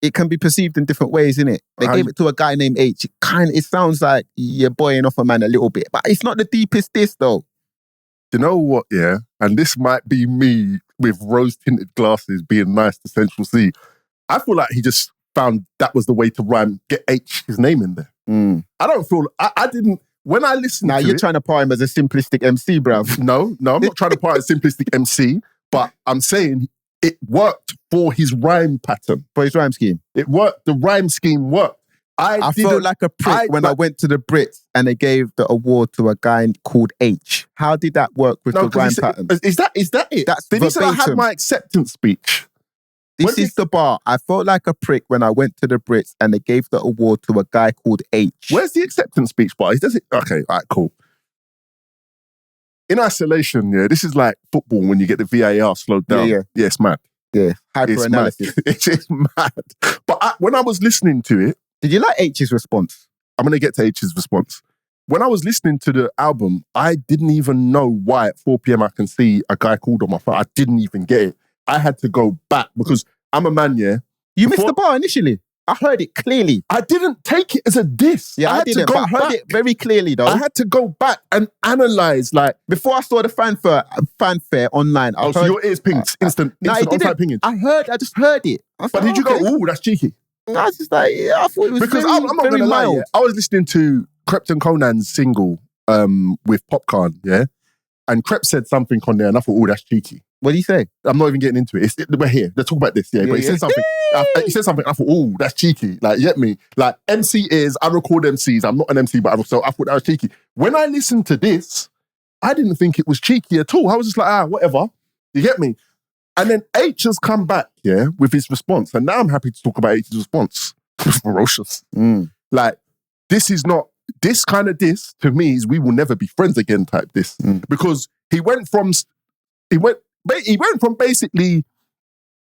it can be perceived in different ways, innit? They gave it to a guy named Aitch. It sounds like you're boying off a man a little bit, but it's not the deepest diss, though. You know what, yeah? And this might be me with rose-tinted glasses being nice to Central Cees. I feel like he just found that was the way to rhyme, get H, his name in there. I don't feel, I didn't, when I listened to it... Now, you're trying to par him as a simplistic MC, bruv. No, I'm not trying to par as simplistic MC, but I'm saying it worked for his rhyme pattern. For his rhyme scheme. It worked. The rhyme scheme worked. I felt like a prick when I went to the Brits and they gave the award to a guy called Aitch. How did that work with the rhyme pattern? Is that it? That's Did he say I had my acceptance speech? This is the bar. I felt like a prick when I went to the Brits and they gave the award to a guy called Aitch. Where's the acceptance speech bar? Does it? Okay, all right, cool. In isolation, yeah, this is like football when you get the VAR slowed down. Yeah, it's mad. Yeah, hyper-analysis. It's mad. But when I was listening to it... Did you like Aitch's response? I'm going to get to Aitch's response. When I was listening to the album, I didn't even know why at 4 p.m. I can see a guy called on my phone. I didn't even get it. I had to go back because I'm a man, yeah. You missed the bar initially. I heard it clearly. I didn't take it as a diss. Yeah, I didn't, but I heard it very clearly, though. I had to go back and analyse, like... Before I saw the fanfare online, I heard... So your ears pinged, instant on-site pinging? I just heard it. But did you go, ooh, that's cheeky? I was just like, yeah, I thought it was because very, I'm not going to lie, yeah. I was listening to Crepton Conan's single with Popcorn, yeah? And Crep said something on there and I thought, oh, that's cheeky. What did he say? I'm not even getting into it. We're here. Let's talk about this, yeah. But he said something. He said something. I thought, oh, that's cheeky. Like, you get me? Like, MC is, I record MCs. I'm not an MC, but so I thought that was cheeky. When I listened to this, I didn't think it was cheeky at all. I was just like, whatever. You get me? And then Aitch has come back, yeah, with his response. And now I'm happy to talk about Aitch's response. Ferocious. Like, this is not, this kind of diss, to me, is we will never be friends again type diss. Because he went from basically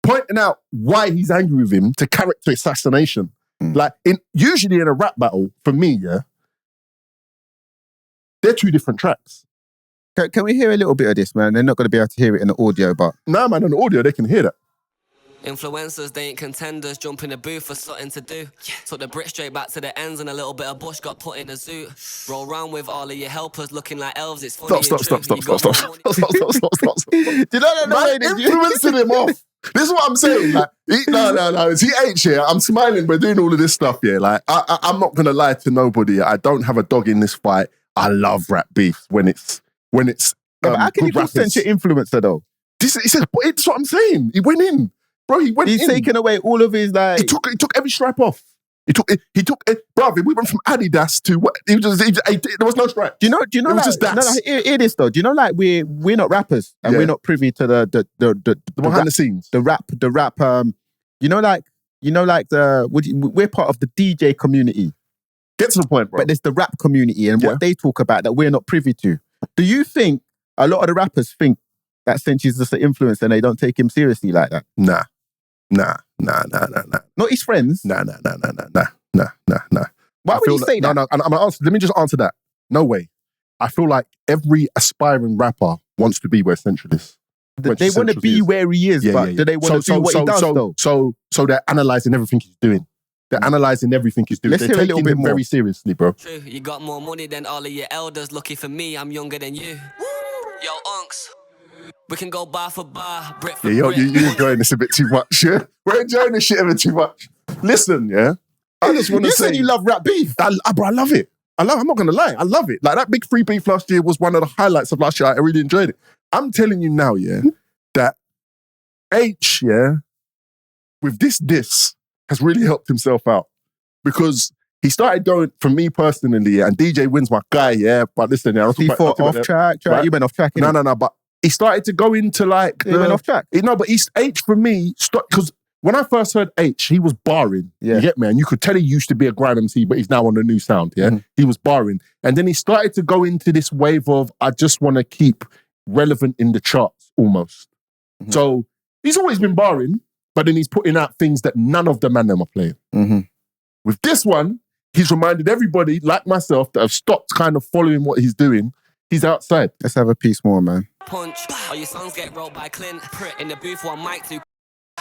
pointing out why he's angry with him to character assassination. Like, usually in a rap battle, for me, yeah, they're two different tracks. Can we hear a little bit of this, man? They're not going to be able to hear it in the audio, but... Nah, man, on the audio, they can hear that. Influencers, they ain't contenders, jump in the booth for something to do. Took the Brit straight back to the ends and a little bit of bush got put in a zoo. Roll round with all of your helpers looking like elves, it's funny. Stop. Do you know that? Man, influencing him off. This is what I'm saying. Like, no. Is he Aitch here? I'm smiling. We're doing all of this stuff here. Like, I'm not gonna lie to nobody. I don't have a dog in this fight. I love rap beef when it's. How can you call Cench an influencer though? It's what I'm saying. He went in, bro. He's taken away all of his like. He took every stripe off. He took it, bro. We went from Adidas to what? There was no stripe. Do you know? It was just that. No, hear this though. Do you know like we're not rappers and we're not privy to the behind the scenes. The rap. We're part of the DJ community. Get to the point, bro. But there's the rap community and what they talk about that we're not privy to. Do you think a lot of the rappers think that Cench is just an influencer and they don't take him seriously like that? Nah. Not his friends? Nah. Why would you say that? No. Let me just answer that. No way. I feel like every aspiring rapper wants to be where Central is. They want to be where he is, but do they want to do what he does though? So they're analysing everything he's doing. They're analysing everything he's doing. Let's hear a little bit more. Very seriously, bro. True, you got more money than all of your elders. Lucky for me, I'm younger than you. Yo, unks. We can go bar for bar, brick for Yeah, brick. you're enjoying this a bit too much, yeah? We're enjoying this shit a bit too much. Listen, yeah? I just want to say... You said you love rap beef. Bro, I love it. I'm not going to lie. I love it. Like, that big free beef last year was one of the highlights of last year. I really enjoyed it. I'm telling you now, yeah, that Aitch, yeah, with this has really helped himself out. Because he started going, for me personally, yeah, and DJ Win's my guy, yeah, but listen, yeah, C4 off track, right? You went off track, innit? No, but he started to go into like... You went off track. No, but Aitch for me, because when I first heard Aitch, he was barring. Yeah. You get me? And you could tell he used to be a grind MC, but he's now on a new sound, yeah? Mhm. He was barring. And then he started to go into this wave of, I just want to keep relevant in the charts, almost. Mhm. So, he's always been barring, but then he's putting out things that none of the man them are playing. Mm-hmm. With this one, he's reminded everybody, like myself, that have stopped kind of following what he's doing. He's outside. Let's have a piece more, man. Punch. All your songs get wrote by Clint. In the booth, one mic to.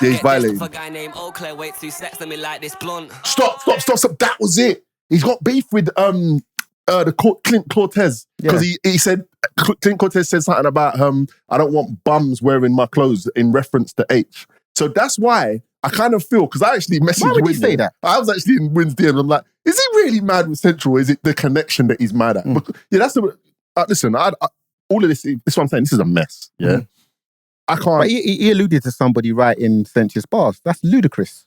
Yeah, he's violating. A guy named Oakley, wait 2 seconds, let me light this blunt. Stop. That was it. He's got beef with Clint Cortez. Because he said, Clint Cortez said something about, I don't want bums wearing my clothes in reference to Aitch. So that's why I kind of feel, because I actually messaged Why would Win. you say that? I was actually in Win's DM. I'm like, is he really mad with Central? Is it the connection that he's mad at? Because, yeah, that's the... listen, all of this is what I'm saying. This is a mess, yeah? Mm. I can't... But he alluded to somebody writing Cench's bars. That's ludicrous.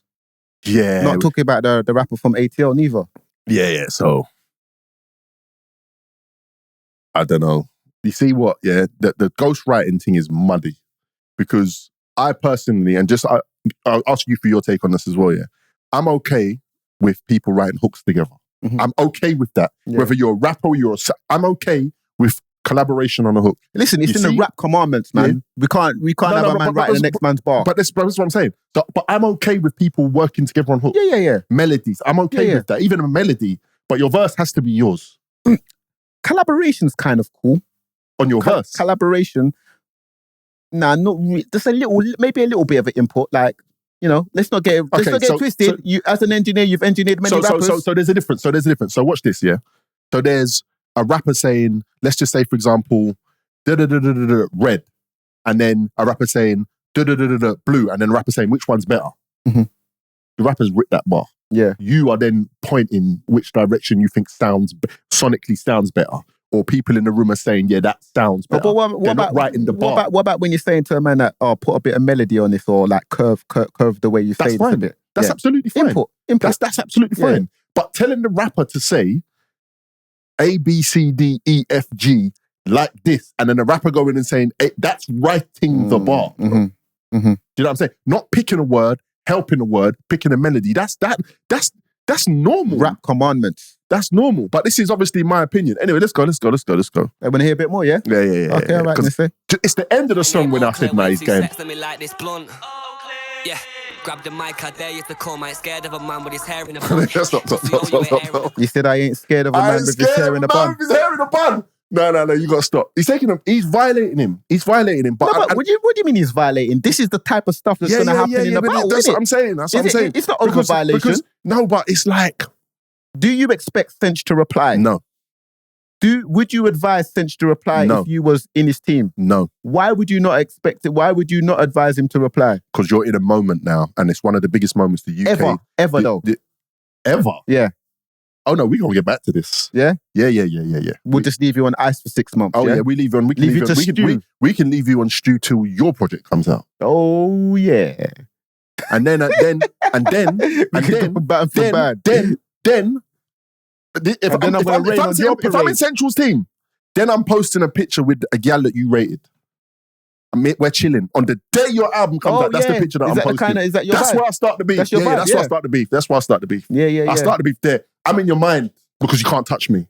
Yeah. Not talking about the rapper from ATL neither. Yeah, so... I don't know. You see what, yeah? The ghostwriting thing is muddy. Because I personally, and just I'll ask you for your take on this as well, yeah? I'm okay with people writing hooks together. Mhm. I'm okay with that. Yeah. Whether you're a rapper or I'm okay with collaboration on a hook. Listen, it's You in see? the rap commandments, man. We can't have a man writing the next man's bar. But that's what I'm saying. But I'm okay with people working together on hooks. Yeah. Melodies. I'm okay Yeah. with that. Even a melody. But your verse has to be yours. Collaboration's kind of cool. On your verse. Collaboration. Nah, not just maybe a little bit of an input. Like, you know, let's not get twisted. So, you, as an engineer, you've engineered many rappers. So there's a difference. So watch this, yeah? So there's a rapper saying, let's just say, for example, red. And then a rapper saying, blue. And then a rapper saying, which one's better? Mhm. The rapper's writ that bar. Yeah. You are then pointing which direction you think sonically sounds better. Or people in the room are saying, yeah, that sounds better. But what about writing the bar? What about when you're saying to a man that, put a bit of melody on this, or like curve the way you say this a bit? That's absolutely fine. Input. That's absolutely fine. Yeah. But telling the rapper to say A, B, C, D, E, F, G like this, and then the rapper going and saying, hey, that's writing the bar. Mm-hmm. Mm-hmm. Do you know what I'm saying? Not picking a word, helping a word, picking a melody. That's normal. Rap commandments. That's normal. But this is obviously my opinion. Anyway, let's go. I want to hear a bit more, yeah? Yeah. Okay, all right, let's say. It's the end of the song when I said, nah, he's game. Let me light this blunt. Yeah. Grab the mic, I dare you to call my scared of a man with his hair in a bun. Stop. You said I ain't scared of a man with his hair in a bun. With his hair in a bun. No, you got to stop. He's taking him. He's violating him. But What do you mean he's violating? This is the type of stuff that's going to happen in the battle, That's isn't what I'm saying. It's not over violation. No, but it's like... Do you expect Cench to reply? No. Would you advise Cench to reply if you was in his team? No. Why would you not expect it? Why would you not advise him to reply? Because you're in a moment now, and it's one of the biggest moments the UK... Ever though? Ever? Yeah. Oh no, we're going to get back to this. Yeah? Yeah. We'll just leave you on ice for 6 months. Oh yeah, we leave you on... We can leave you on stew till your project comes out. Oh yeah. And then... If I'm in Central's team, then I'm posting a picture with a gal that you rated. We're chilling. On the day your album comes out, that's the picture that I'm posting. Is that your That's vibe? where I start the beef. That's your vibe, that's where I start the beef. That's where I start the beef. Yeah. I start the beef there. I'm in your mind because you can't touch me.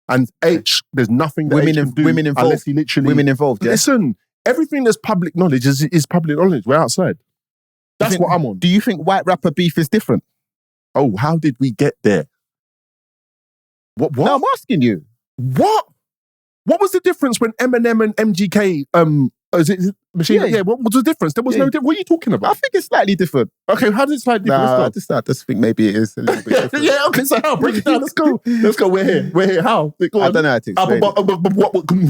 And Aitch, there's nothing that Aitch can do women involved. unless he literally... Women involved, yeah. Listen, everything that's public knowledge is public knowledge. We're outside. That's what I'm on. Do you think white rapper beef is different? Oh, how did we get there? What? No, I'm asking you. What? What was the difference when Eminem and MGK, is it Machine? Yeah, what was the difference? There was no difference. What are you talking about? I think it's slightly different. Okay, how does it slightly different? I just think maybe it is a little bit different. Yeah, okay, so how? Break it down. Let's go. We're here. How? I don't know how to explain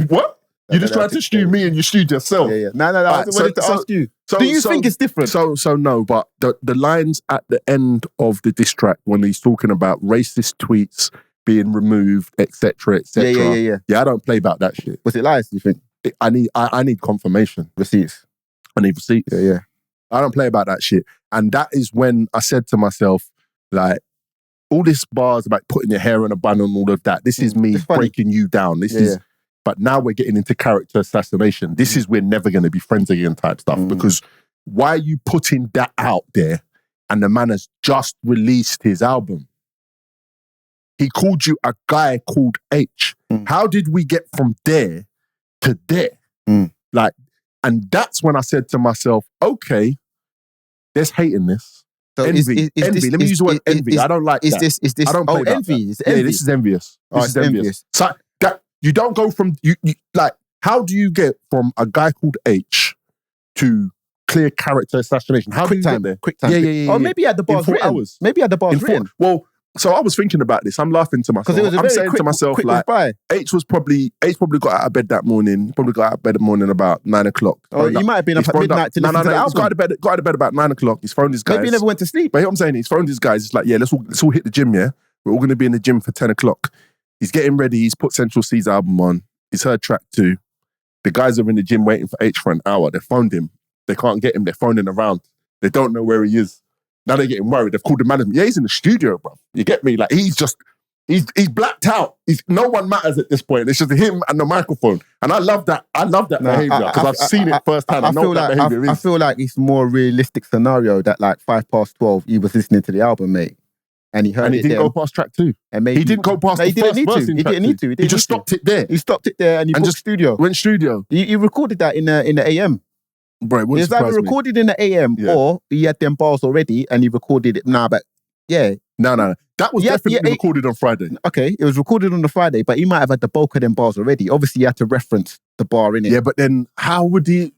What? You just tried to stew me and you stewed yourself. Yeah. No. I wanted to ask you. Do you think it's different? So no, but the lines at the end of the diss track when he's talking about racist tweets being removed, etc., etc. Yeah, I don't play about that shit. Was it lies, do you think? I need confirmation. Receipts. I need receipts. Yeah. I don't play about that shit. And that is when I said to myself, like, all this bars about putting your hair in a bun and all of that, this is me breaking you down. This is, but now we're getting into character assassination. This is we're never going to be friends again type stuff. Because why are you putting that out there and the man has just released his album? He called you a guy called Aitch. How did we get from there to there? Like, and that's when I said to myself, okay, there's hate in this. So envy. Envy. Let me use the word envy. I don't like that. Is this? I don't play envy. That. Yeah, this is envious. This is envious. So that you don't go from you like. How do you get from a guy called Aitch to clear character assassination? How do you get there? Quick time. Yeah. Or maybe at the bars written. Hours. Maybe at the bars written. Well, so I was thinking about this. I'm laughing to myself. I'm saying to myself, like, Aitch probably got out of bed that morning. Probably got out of bed in the morning about 9 o'clock. Oh, he might have been up at midnight to listen to the album. He's got out of bed about 9 o'clock. He's phoned his guys. Maybe he never went to sleep. But what I'm saying, he's phoned his guys. It's like, yeah, let's all hit the gym, yeah? We're all going to be in the gym for 10 o'clock. He's getting ready. He's put Central Cees album on. He's heard track 2. The guys are in the gym waiting for Aitch for an hour. They phoned him. They can't get him. They're phoning around. They don't know where he is. Now they're getting worried. They've called the management. Yeah, he's in the studio, bro. You get me? Like, he's blacked out. No one matters at this point. It's just him and the microphone. And I love that. I love that behavior because I've seen it firsthand. I know that behavior is. I feel like it's more realistic scenario that like 12:05, he was listening to the album, mate. And he heard and he didn't go past track 2. And maybe, he didn't go past the first verse in track 2. He didn't need to. He just stopped it there. He stopped it there and he just studio. Went studio. He recorded that in the AM. Bro, it was either recorded in the AM or he had them bars already and he recorded it. Nah, but yeah. No. That was definitely recorded on Friday. Okay, it was recorded on the Friday, but he might have had the bulk of them bars already. Obviously, he had to reference the bar in it. Yeah, but then how would he...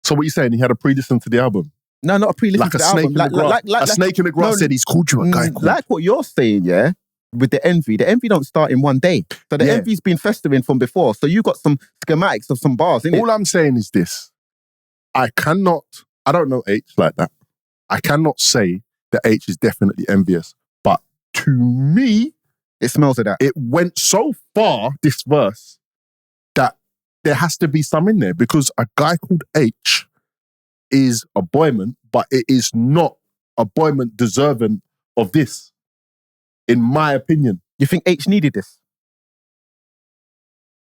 So what are you saying? He had a pre-listen to the album? No, not a pre-listen to the album. A snake in the grass said he's called you a guy. Like what you're saying, yeah? With the envy don't start in one day. So the envy's been festering from before. So you got some schematics of some bars, innit? All I'm saying is this. I don't know Aitch like that. I cannot say that Aitch is definitely envious. But to me, it smells of that. It went so far, this verse, that there has to be some in there because a guy called Aitch is a boyman, but it is not a boyman deserving of this, in my opinion. You think Aitch needed this?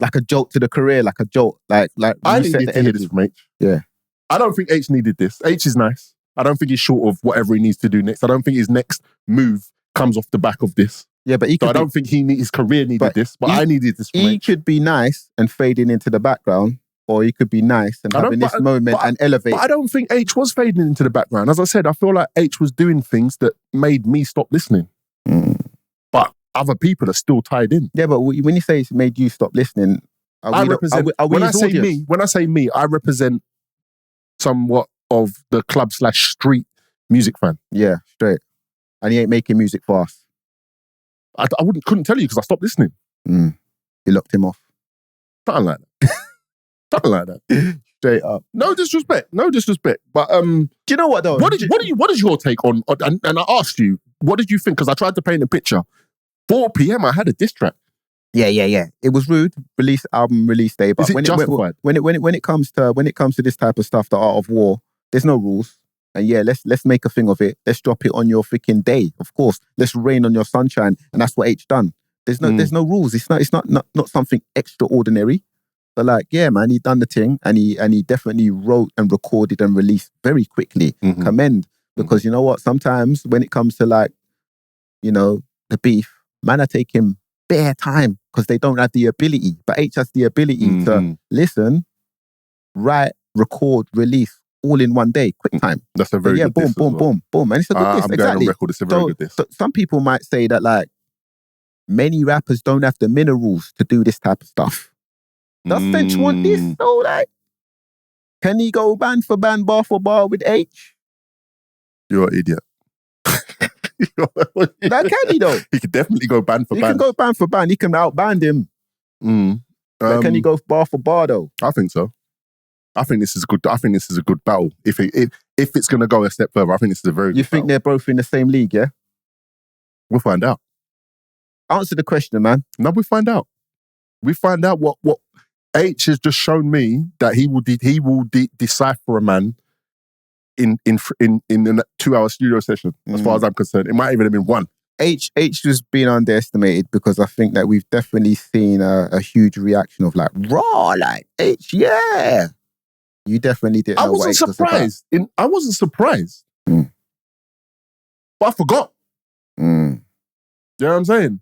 Like a jolt to the career, like a jolt. Like I didn't need to hear this from Aitch. Yeah. I don't think Aitch needed this. Aitch is nice. I don't think he's short of whatever he needs to do next. I don't think his next move comes off the back of this. Yeah, but I don't think his career needed this, but I needed this from Aitch. He could be nice and fading into the background, or he could be nice and having this moment and elevate. But I don't think Aitch was fading into the background. As I said, I feel like Aitch was doing things that made me stop listening. But other people are still tied in. Yeah, but when you say it's made you stop listening, when I say me, I represent somewhat of the club/street music fan. Yeah, straight. And he ain't making music for us. I couldn't tell you because I stopped listening. You locked him off. Something like that. Something like that. Straight up. No disrespect. But do you know what though? What is your take on? And I asked you, what did you think? Because I tried to paint a picture. 4 p.m. I had a diss track. Yeah. It was rude. Album release day. But is it justified? When it comes to this type of stuff, the art of war, there's no rules. And yeah, let's make a thing of it. Let's drop it on your freaking day. Of course, let's rain on your sunshine, and that's what Aitch done. There's no rules. It's not something extraordinary. But like, yeah, man, he done the thing, and he definitely wrote and recorded and released very quickly. Commend, because you know what? Sometimes when it comes to like, you know, the beef, man, I take him bare time because they don't have the ability. But Aitch has the ability to listen, write, record, release all in one day, quick time. That's a very good diss. Boom. And it's a good diss. I'm exactly. going on record. It's a very good diss. So some people might say that like many rappers don't have the minerals to do this type of stuff. Does Cench want this? So like, can he go band for band, bar for bar with Aitch? You're an idiot. Like, can he though? He could definitely go band for band. He can go band for band. He can outband him. Like, can he go bar for bar though? I think so. I think this is good. I think this is a good battle. If it's going to go a step further, I think this is a very good You think battle. they're both in the same league, yeah? We'll find out. Answer the question, man. No, we find out. We find out what Aitch has just shown me, that he will decipher a man in a 2-hour studio session. As far as I'm concerned, it might even have been one. Aitch was being underestimated because I think that we've definitely seen a huge reaction of like, raw, like Aitch, yeah. You definitely didn't know what Aitch was about. I wasn't surprised. But I forgot. Mm. You know what I'm saying?